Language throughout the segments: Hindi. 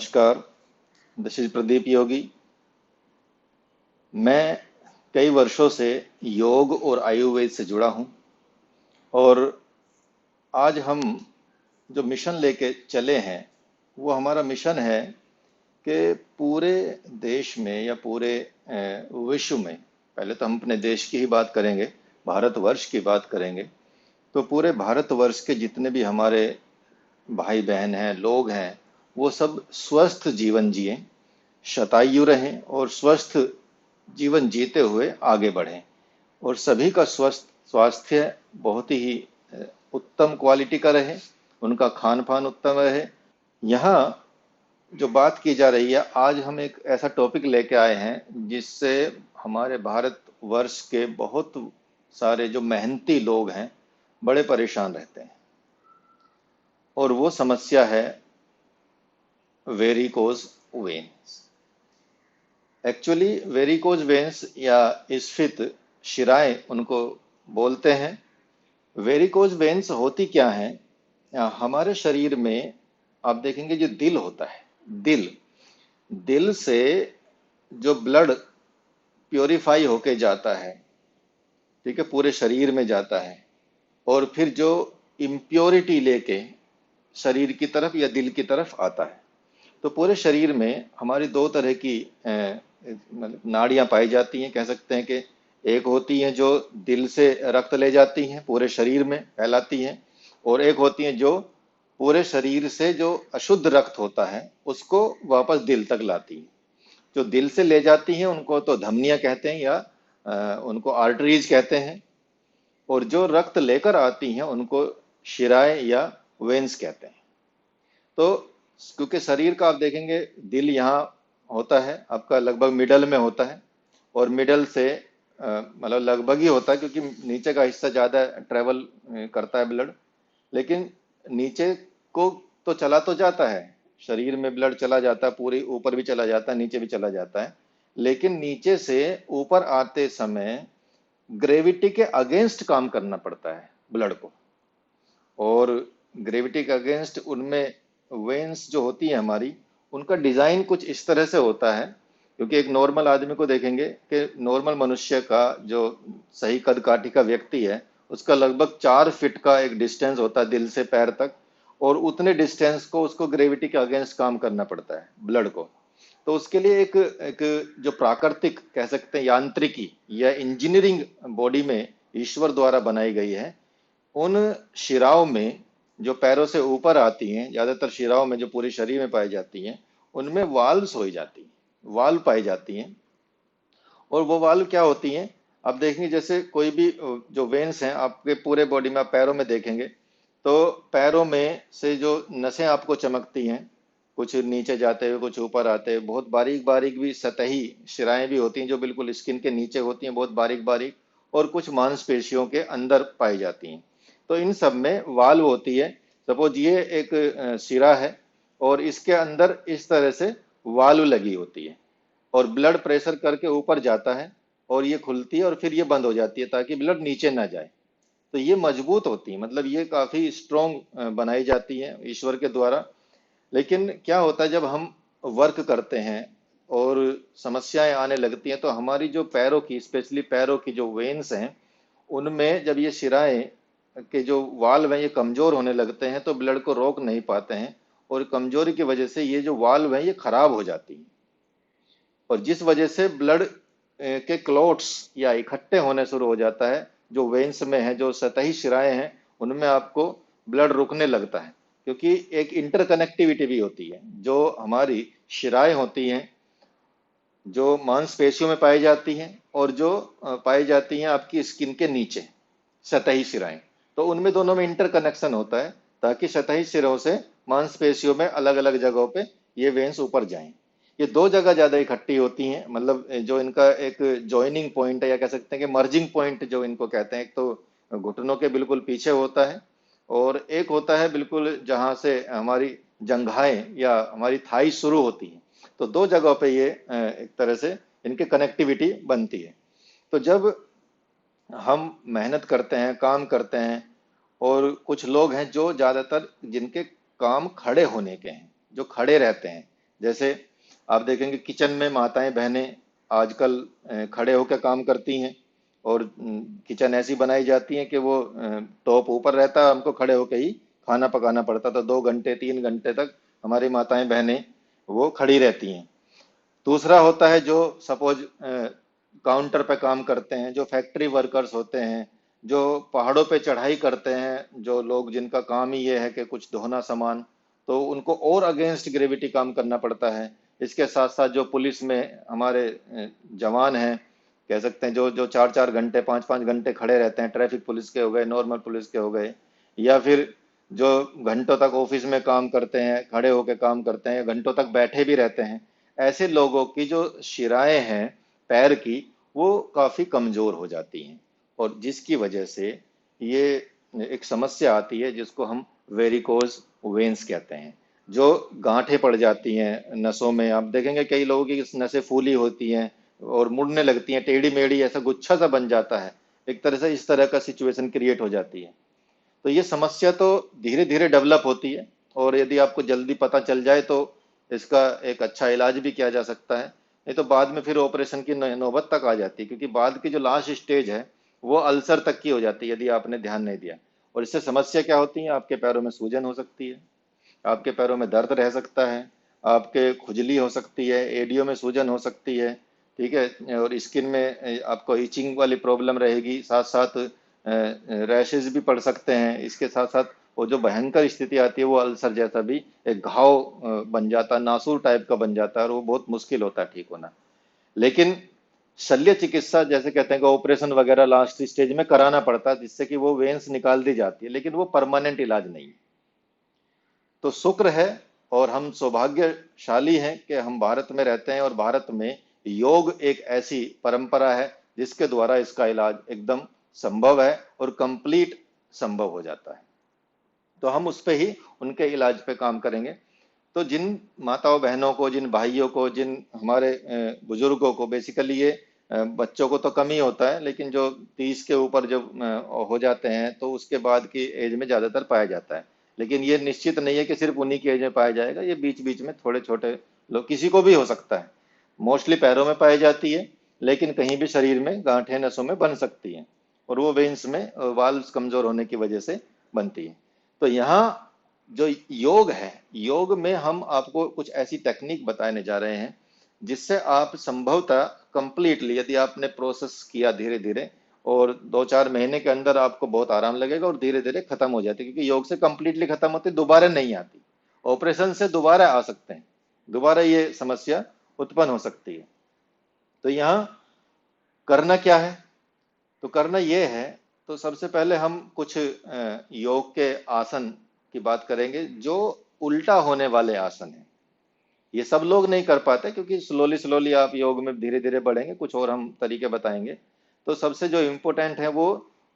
नमस्कार। दिस इज प्रदीप योगी। मैं कई वर्षों से योग और आयुर्वेद से जुड़ा हूं और आज हम जो मिशन लेके चले हैं वो हमारा मिशन है कि पूरे देश में या पूरे विश्व में, पहले तो हम अपने देश की ही बात करेंगे, भारतवर्ष की बात करेंगे, तो पूरे भारतवर्ष के जितने भी हमारे भाई बहन हैं, लोग हैं, वो सब स्वस्थ जीवन जिएं, शतायु रहें और स्वस्थ जीवन जीते हुए आगे बढ़ें। और सभी का स्वस्थ स्वास्थ्य बहुत ही उत्तम क्वालिटी का रहे, उनका खान पान उत्तम रहे। यहाँ जो बात की जा रही है, आज हम एक ऐसा टॉपिक लेके आए हैं जिससे हमारे भारत वर्ष के बहुत सारे जो मेहनती लोग हैं बड़े परेशान रहते हैं। और वो समस्या है varicose veins. Actually varicose veins या स्फीत शिराएं उनको बोलते हैं। वेरिकोज वेन्स होती क्या है? हमारे शरीर में आप देखेंगे जो दिल होता है, दिल दिल से जो ब्लड प्योरीफाई होके जाता है, ठीक है, पूरे शरीर में जाता है और फिर जो इम्प्योरिटी लेके शरीर की तरफ या दिल की तरफ आता है। तो पूरे शरीर में हमारी दो तरह की मतलब नाड़ियां पाई जाती हैं। कह सकते हैं कि एक होती हैं जो दिल से रक्त ले जाती हैं, पूरे शरीर में फैलाती हैं, और एक होती हैं जो पूरे शरीर से जो अशुद्ध रक्त होता है उसको वापस दिल तक लाती हैं। जो दिल से ले जाती हैं उनको तो धमनियां कहते हैं या उनको आर्टरीज कहते हैं, और जो रक्त लेकर आती हैं उनको शिराएं या वेन्स कहते हैं। तो क्योंकि शरीर का आप देखेंगे दिल यहाँ होता है, आपका लगभग मिडल में होता है, और मिडल से मतलब लगभग ही होता है क्योंकि नीचे का हिस्सा ज़्यादा ट्रेवल करता है ब्लड, लेकिन नीचे को तो चला तो जाता है, शरीर में ब्लड चला जाता है, पूरी ऊपर भी चला जाता है, नीचे भी चला जाता है, लेकिन नीचे से ऊपर आते समय ग्रेविटी के अगेंस्ट काम करना पड़ता है ब्लड को। और ग्रेविटी के अगेंस्ट उनमें वेन्स जो होती है हमारी, उनका डिजाइन कुछ इस तरह से होता है। क्योंकि एक नॉर्मल आदमी को देखेंगे कि नॉर्मल मनुष्य का जो सही कद काठी का व्यक्ति है उसका लगभग 4 फीट का एक डिस्टेंस होता है दिल से पैर तक, और उतने डिस्टेंस को उसको ग्रेविटी के अगेंस्ट काम करना पड़ता है ब्लड को। तो उसके लिए एक जो प्राकृतिक कह सकते हैं यांत्रिकी या इंजीनियरिंग बॉडी में ईश्वर द्वारा बनाई गई है। उन शिराओं में जो पैरों से ऊपर आती हैं, ज्यादातर शिराओं में जो पूरे शरीर में पाई जाती हैं, उनमें वाल्व्स हो जाती हैं, वाल्व पाई जाती हैं। और वो वाल्व क्या होती हैं? आप देखेंगे जैसे कोई भी जो वेन्स हैं आपके पूरे बॉडी में, आप पैरों में देखेंगे तो पैरों में से जो नसें आपको चमकती हैं, कुछ नीचे जाते हुए कुछ ऊपर आते हुए, बहुत बारीक बारीक भी सतही शिराएं भी होती हैं जो बिल्कुल स्किन के नीचे होती हैं, बहुत बारीक बारीक, और कुछ मांसपेशियों के अंदर पाई जाती हैं। तो इन सब में वाल्व होती है। सपोज ये एक शिरा है और इसके अंदर इस तरह से वाल्व लगी होती है, और ब्लड प्रेशर करके ऊपर जाता है और ये खुलती है और फिर ये बंद हो जाती है ताकि ब्लड नीचे ना जाए। तो ये मजबूत होती है, मतलब ये काफी स्ट्रोंग बनाई जाती है ईश्वर के द्वारा। लेकिन क्या होता है जब हम वर्क करते हैं और समस्याएं आने लगती हैं तो हमारी जो पैरों की, स्पेशली पैरों की जो वेन्स हैं, उनमें जब ये शिराएं के जो वाल्व हैं ये कमजोर होने लगते हैं तो ब्लड को रोक नहीं पाते हैं, और कमजोरी की वजह से ये जो वाल्व हैं ये खराब हो जाती हैं, और जिस वजह से ब्लड के क्लॉट्स या इकट्ठे होने शुरू हो जाता है। जो वेन्स में है, जो सतही शिराएं हैं, उनमें आपको ब्लड रुकने लगता है, क्योंकि एक इंटरकनेक्टिविटी भी होती है। जो हमारी शिराएं होती हैं जो मांसपेशियों में पाई जाती हैं और जो पाई जाती हैं आपकी स्किन के नीचे, सतही शिराएं, तो उनमें दोनों में इंटरकनेक्शन होता है ताकि सतही सिरों से मांसपेशियों में अलग अलग जगहों पे ये वेन्स ऊपर जाएं। ये दो जगह ज्यादा इकट्ठी होती हैं, मतलब जो इनका एक जॉइनिंग पॉइंट है या कह सकते हैं कि मर्जिंग पॉइंट जो इनको कहते हैं, एक तो घुटनों के बिल्कुल पीछे होता है और एक होता है बिल्कुल जहां से हमारी जंघाएं या हमारी थाई शुरू होती है। तो दो जगहों पे ये एक तरह से इनकी कनेक्टिविटी बनती है। तो जब हम मेहनत करते हैं, काम करते हैं, और कुछ लोग हैं जो ज्यादातर जिनके काम खड़े होने के हैं, जो खड़े रहते हैं, जैसे आप देखेंगे किचन में माताएं बहनें आजकल खड़े होकर काम करती हैं, और किचन ऐसी बनाई जाती है कि वो टॉप ऊपर रहता है, हमको खड़े होकर ही खाना पकाना पड़ता, तो 2 घंटे 3 घंटे तक हमारी माताएं बहनें वो खड़ी रहती हैं। दूसरा होता है जो सपोज काउंटर पे काम करते हैं, जो फैक्ट्री वर्कर्स होते हैं, जो पहाड़ों पे चढ़ाई करते हैं, जो लोग जिनका काम ही ये है कि कुछ ढोना सामान, तो उनको और अगेंस्ट ग्रेविटी काम करना पड़ता है। इसके साथ साथ जो पुलिस में हमारे जवान हैं, कह सकते हैं, जो जो 4 4 घंटे 5 5 घंटे खड़े रहते हैं, ट्रैफिक पुलिस के हो गए, नॉर्मल पुलिस के हो गए, या फिर जो घंटों तक ऑफिस में काम करते हैं, खड़े होकर काम करते हैं, घंटों तक बैठे भी रहते हैं, ऐसे लोगों की जो शिराएं हैं पैर की, वो काफी कमजोर हो जाती हैं, और जिसकी वजह से ये एक समस्या आती है जिसको हम वेरिकोज वेन्स कहते हैं। जो गांठें पड़ जाती हैं नसों में, आप देखेंगे कई लोगों की नसें फूली होती हैं और मुड़ने लगती हैं, टेढ़ी मेढ़ी ऐसा गुच्छा सा बन जाता है, एक तरह से इस तरह का सिचुएशन क्रिएट हो जाती है। तो ये समस्या तो धीरे धीरे डेवलप होती है, और यदि आपको जल्दी पता चल जाए तो इसका एक अच्छा इलाज भी किया जा सकता है। नहीं तो बाद में फिर ऑपरेशन की नौबत तक आ जाती है, क्योंकि बाद की जो लास्ट स्टेज है वो अल्सर तक की हो जाती है यदि आपने ध्यान नहीं दिया। और इससे समस्या क्या होती है, आपके पैरों में सूजन हो सकती है, आपके पैरों में दर्द रह सकता है, आपके खुजली हो सकती है, एडियो में सूजन हो सकती है, ठीक है, और स्किन में आपको इचिंग वाली प्रॉब्लम रहेगी, साथ साथ रैशेज भी पड़ सकते हैं। इसके साथ साथ वो जो भयंकर स्थिति आती है वो अल्सर जैसा भी एक घाव बन जाता है, नासूर टाइप का बन जाता है, और वो बहुत मुश्किल होता है ठीक होना। लेकिन शल्य चिकित्सा जैसे कहते हैं कि ऑपरेशन वगैरह लास्ट स्टेज में कराना पड़ता है, जिससे कि वो वेन्स निकाल दी जाती है, लेकिन वो परमानेंट इलाज नहीं है। तो शुक्र है और हम सौभाग्यशाली हैं कि हम भारत में रहते हैं, और भारत में योग एक ऐसी परंपरा है जिसके द्वारा इसका इलाज एकदम संभव है और कंप्लीट संभव हो जाता है। तो हम उस पे ही उनके इलाज पे काम करेंगे। तो जिन माताओं बहनों को, जिन भाइयों को, जिन हमारे बुजुर्गों को, बेसिकली ये बच्चों को तो कम ही होता है, लेकिन जो 30 के ऊपर जब हो जाते हैं तो उसके बाद की एज में ज्यादातर पाया जाता है। लेकिन ये निश्चित नहीं है कि सिर्फ उन्हीं की एज में पाया जाएगा, ये बीच बीच में थोड़े छोटे लोग, किसी को भी हो सकता है। मोस्टली पैरों में पाई जाती है, लेकिन कहीं भी शरीर में गांठें नसों में बन सकती हैं, और वो वेन्स में वाल्व्स कमजोर होने की वजह से बनती है। तो यहाँ जो योग है, योग में हम आपको कुछ ऐसी टेक्निक बताने जा रहे हैं जिससे आप संभवतः कंप्लीटली, यदि आपने प्रोसेस किया धीरे धीरे, और 2 4 महीने के अंदर आपको बहुत आराम लगेगा और धीरे धीरे खत्म हो जाती है, क्योंकि योग से कंप्लीटली खत्म होती, दोबारा नहीं आती। ऑपरेशन से दोबारा आ सकते हैं, दोबारा ये समस्या उत्पन्न हो सकती है। तो यहाँ करना क्या है, तो करना ये है, तो सबसे पहले हम कुछ योग के आसन की बात करेंगे जो उल्टा होने वाले आसन हैं। ये सब लोग नहीं कर पाते, क्योंकि स्लोली स्लोली आप योग में धीरे धीरे बढ़ेंगे, कुछ और हम तरीके बताएंगे। तो सबसे जो इम्पोर्टेंट है वो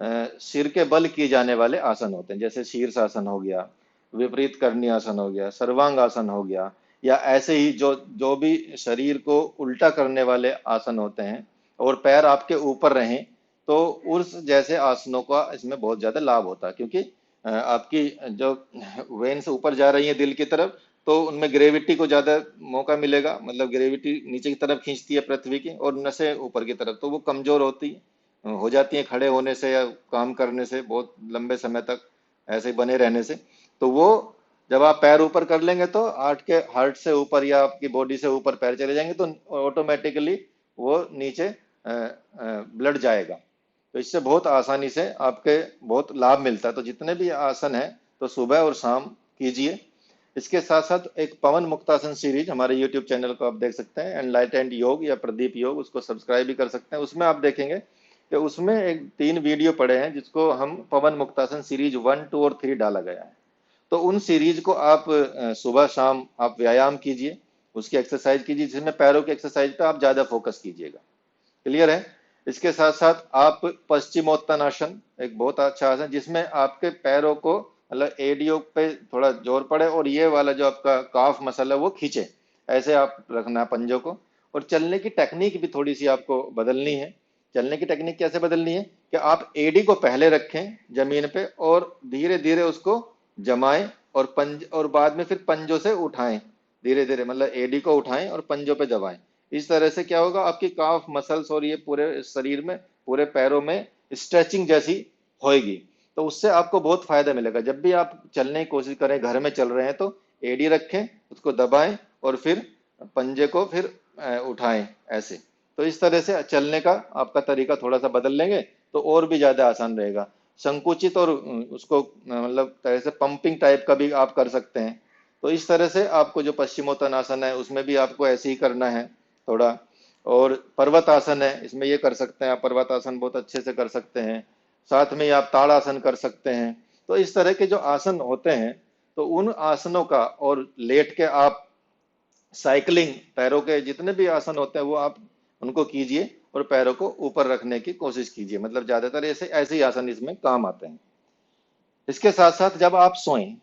सिर के बल किए जाने वाले आसन होते हैं, जैसे शीर्षासन हो गया, विपरीत करणी आसन हो गया, सर्वांग आसन हो गया, या ऐसे ही जो जो भी शरीर को उल्टा करने वाले आसन होते हैं, और पैर आपके ऊपर रहें, तो उस जैसे आसनों का इसमें बहुत ज्यादा लाभ होता है, क्योंकि आपकी जो वेन्स ऊपर जा रही है दिल की तरफ, तो उनमें ग्रेविटी को ज्यादा मौका मिलेगा, मतलब ग्रेविटी नीचे की तरफ खींचती है पृथ्वी की, और नसें ऊपर की तरफ, तो वो कमजोर हो जाती हैं खड़े होने से या काम करने से, बहुत लंबे समय तक ऐसे ही बने रहने से। तो वो जब आप पैर ऊपर कर लेंगे तो हार्ट से ऊपर या आपकी बॉडी से ऊपर पैर चले जाएंगे, तो ऑटोमेटिकली वो नीचे ब्लड जाएगा। तो इससे बहुत आसानी से आपके बहुत लाभ मिलता है। तो जितने भी आसन है तो सुबह और शाम कीजिए। इसके साथ साथ एक पवन मुक्तासन सीरीज हमारे यूट्यूब चैनल को आप देख सकते हैं, एनलाइटेंड योग या प्रदीप योग, उसको सब्सक्राइब भी कर सकते हैं। उसमें आप देखेंगे कि उसमें एक 3 वीडियो पड़े हैं जिसको हम पवन मुक्तासन सीरीज 1 2 और 3 डाला गया है। तो उन सीरीज को आप सुबह शाम आप व्यायाम कीजिए, उसकी एक्सरसाइज कीजिए, जिसमें पैरों की एक्सरसाइज पे आप ज्यादा फोकस कीजिएगा। क्लियर है। इसके साथ साथ आप पश्चिमोत्तानासन, एक बहुत अच्छा आसन जिसमें आपके पैरों को, मतलब एडियो पे थोड़ा जोर पड़े और ये वाला जो आपका काफ मसल है वो खींचे, ऐसे आप रखना पंजों को। और चलने की टेक्निक भी थोड़ी सी आपको बदलनी है। चलने की टेक्निक कैसे बदलनी है कि आप एडी को पहले रखें जमीन पे, और धीरे धीरे उसको जमाएं, और पंज, और बाद में फिर पंजों से उठाएं, धीरे धीरे, मतलब एडी को उठाएं और पंजों पे दबाएं। इस तरह से क्या होगा, आपकी काफ मसल्स और ये पूरे शरीर में, पूरे पैरों में स्ट्रेचिंग जैसी होएगी। तो उससे आपको बहुत फायदा मिलेगा। जब भी आप चलने की कोशिश करें, घर में चल रहे हैं, तो एडी रखें, उसको दबाएं और फिर पंजे को फिर उठाएं ऐसे। तो इस तरह से चलने का आपका तरीका थोड़ा सा बदल लेंगे तो और भी ज्यादा आसान रहेगा। संकुचित और उसको मतलब तरह से पंपिंग टाइप का भी आप कर सकते हैं। तो इस तरह से आपको जो पश्चिमोत्तानासन है उसमें भी आपको ऐसे ही करना है थोड़ा। और पर्वत आसन है, इसमें ये कर सकते हैं आप, पर्वत आसन बहुत अच्छे से कर सकते हैं। साथ में ही आप ताड़ासन कर सकते हैं। तो इस तरह के जो आसन होते हैं, तो उन आसनों का, और लेट के आप साइकिलिंग, पैरों के जितने भी आसन होते हैं वो आप उनको कीजिए और पैरों को ऊपर रखने की कोशिश कीजिए। मतलब ज्यादातर ऐसे ऐसे ही आसन इसमें काम आते हैं। इसके साथ साथ जब आप सोएं,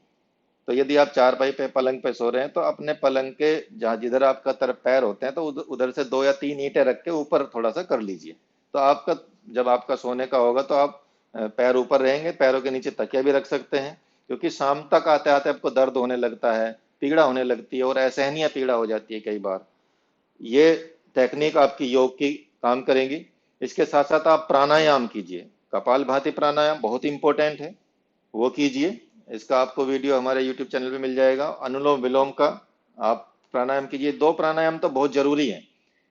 तो यदि आप चारपाई पे, पलंग पे सो रहे हैं, तो अपने पलंग के जहाँ जिधर आपका तरफ पैर होते हैं, तो उधर उधर से 2 या 3 ईंटें रख के ऊपर थोड़ा सा कर लीजिए। तो आपका, जब आपका सोने का होगा तो आप पैर ऊपर रहेंगे, पैरों के नीचे तकिया भी रख सकते हैं। क्योंकि शाम तक आते आते आपको दर्द होने लगता है, पीड़ा होने लगती है और असहनीय पीड़ा हो जाती है कई बार। ये टेक्निक आपकी योग की काम करेंगी। इसके साथ साथ आप प्राणायाम कीजिए। कपाल भाती प्राणायाम बहुत इंपॉर्टेंट है, वो कीजिए। इसका आपको वीडियो हमारे यूट्यूब चैनल पे मिल जाएगा। अनुलोम विलोम का आप प्राणायाम कीजिए। 2 प्राणायाम तो बहुत जरूरी है,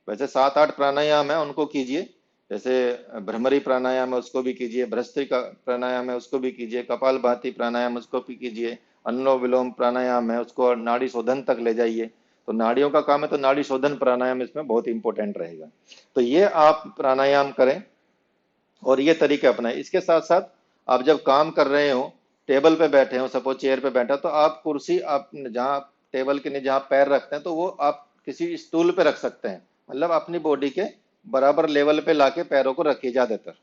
वैसे 7-8 प्राणायाम है, उनको कीजिए। जैसे भ्रमरी प्राणायाम है, उसको भी कीजिए। भ्रस्त्रिका प्राणायाम है, उसको भी कीजिए। कपाल भाती प्राणायाम, उसको भी कीजिए। अनुलोम विलोम प्राणायाम है, उसको नाड़ी शोधन तक ले जाइए। तो नाड़ियों का काम है, तो नाड़ी शोधन प्राणायाम इसमें बहुत इंपॉर्टेंट रहेगा। तो ये आप प्राणायाम करें और ये तरीके अपनाएं। इसके साथ साथ आप जब काम कर रहे हो, टेबल पे बैठे हो, सपोज चेयर पे बैठा, तो आप कुर्सी, आप जहाँ टेबल के नीचे जहाँ पैर रखते हैं, तो वो आप किसी स्टूल पे रख सकते हैं। मतलब अपनी बॉडी के बराबर लेवल पे लाके पैरों को रखिए ज्यादातर।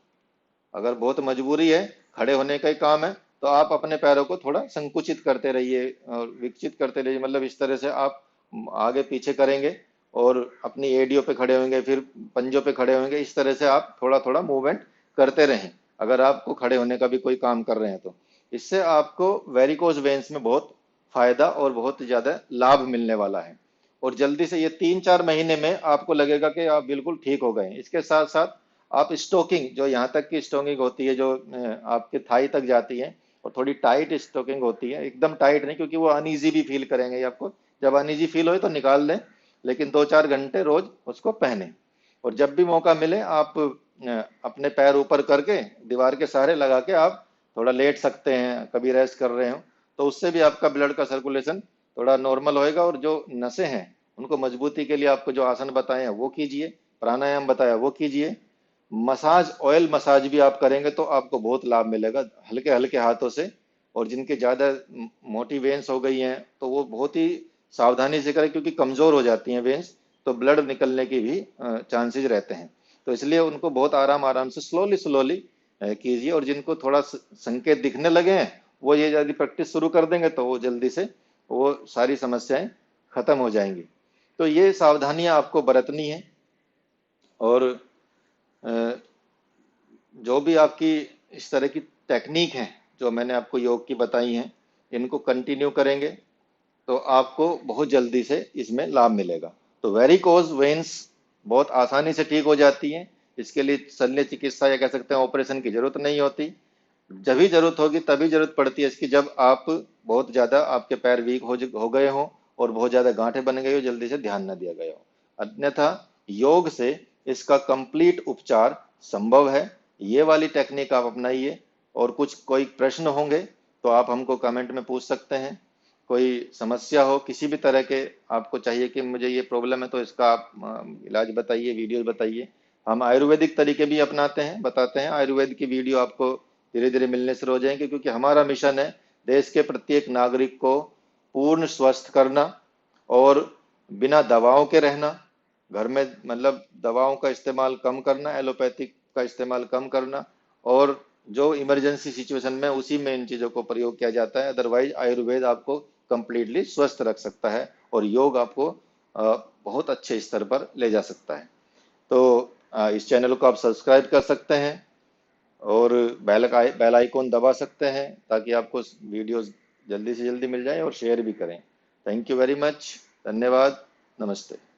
अगर बहुत मजबूरी है, खड़े होने का ही काम है, तो आप अपने पैरों को थोड़ा संकुचित करते रहिए और विकसित करते रहिए। मतलब इस तरह से आप आगे पीछे करेंगे और अपनी एडियो पे खड़े होंगे, फिर पंजों पे खड़े होंगे। इस तरह से आप थोड़ा थोड़ा मूवमेंट करते रहें, अगर आपको खड़े होने का भी कोई काम कर रहे हैं तो। इससे आपको वेरिकोज वेन्स में बहुत फायदा और बहुत ज्यादा लाभ मिलने वाला है। और जल्दी से, ये 3-4 महीने में आपको लगेगा कि आप बिल्कुल ठीक हो गए। इसके साथ साथ आप स्टोकिंग, जो यहाँ तक की स्टोकिंग होती है, जो आपके थाई तक जाती है, और थोड़ी टाइट स्टोकिंग होती है, एकदम टाइट नहीं, क्योंकि वो अनईजी भी फील करेंगे आपको। जब अनईजी फील हो तो निकाल दें, लेकिन 2-4 घंटे रोज उसको पहने। और जब भी मौका मिले आप अपने पैर ऊपर करके दीवार के सहारे लगा के आप थोड़ा लेट सकते हैं, कभी रेस्ट कर रहे हो, तो उससे भी आपका ब्लड का सर्कुलेशन थोड़ा नॉर्मल होएगा। और जो नसें हैं उनको मजबूती के लिए आपको जो आसन बताए हैं वो कीजिए, प्राणायाम बताया वो कीजिए। मसाज, ऑयल मसाज भी आप करेंगे तो आपको बहुत लाभ मिलेगा, हल्के हल्के हाथों से। और जिनके ज्यादा मोटी वेन्स हो गई हैं, तो वो बहुत ही सावधानी से करें, क्योंकि कमजोर हो जाती हैं वेन्स, तो ब्लड निकलने की भी चांसेस रहते हैं। तो इसलिए उनको बहुत आराम आराम से, स्लोली स्लोली कीजिए। और जिनको थोड़ा संकेत दिखने लगे हैं, वो ये यदि प्रैक्टिस शुरू कर देंगे तो वो जल्दी से वो सारी समस्याएं खत्म हो जाएंगी। तो ये सावधानियां आपको बरतनी है। और अ, जो भी आपकी इस तरह की टेक्निक है जो मैंने आपको योग की बताई हैं, इनको कंटिन्यू करेंगे तो आपको बहुत जल्दी से इसमें लाभ मिलेगा। तो वेरिकोज वेन्स बहुत आसानी से ठीक हो जाती हैं। इसके लिए शल्य चिकित्सा या कह सकते हैं ऑपरेशन की जरूरत नहीं होती। जब भी जरूरत होगी तभी जरूरत पड़ती है इसकी, जब आप बहुत ज्यादा, आपके पैर वीक हो गए हो और बहुत ज्यादा गांठें बन गई हो, जल्दी से ध्यान न दिया गया हो। अन्यथा योग से इसका कंप्लीट उपचार संभव है। ये वाली टेक्निक आप अपनाइए। और कुछ कोई प्रश्न होंगे तो आप हमको कमेंट में पूछ सकते हैं। कोई समस्या हो किसी भी तरह के, आपको चाहिए कि मुझे ये प्रॉब्लम है, तो इसका आप इलाज बताइए, वीडियोस बताइए। हम आयुर्वेदिक तरीके भी अपनाते हैं, बताते हैं। आयुर्वेद की वीडियो आपको धीरे धीरे मिलने शुरू हो जाएंगे, क्योंकि हमारा मिशन है देश के प्रत्येक नागरिक को पूर्ण स्वस्थ करना और बिना दवाओं के रहना। घर में मतलब दवाओं का इस्तेमाल कम करना, एलोपैथिक का इस्तेमाल कम करना, और जो इमरजेंसी सिचुएशन में उसी में इन चीजों को प्रयोग किया जाता है। अदरवाइज आयुर्वेद आपको कंप्लीटली स्वस्थ रख सकता है और योग आपको बहुत अच्छे स्तर पर ले जा सकता है। तो इस चैनल को आप सब्सक्राइब कर सकते हैं और बेल आइकॉन दबा सकते हैं, ताकि आपको वीडियोस जल्दी से जल्दी मिल जाए, और शेयर भी करें। Thank you very much. धन्यवाद। नमस्ते।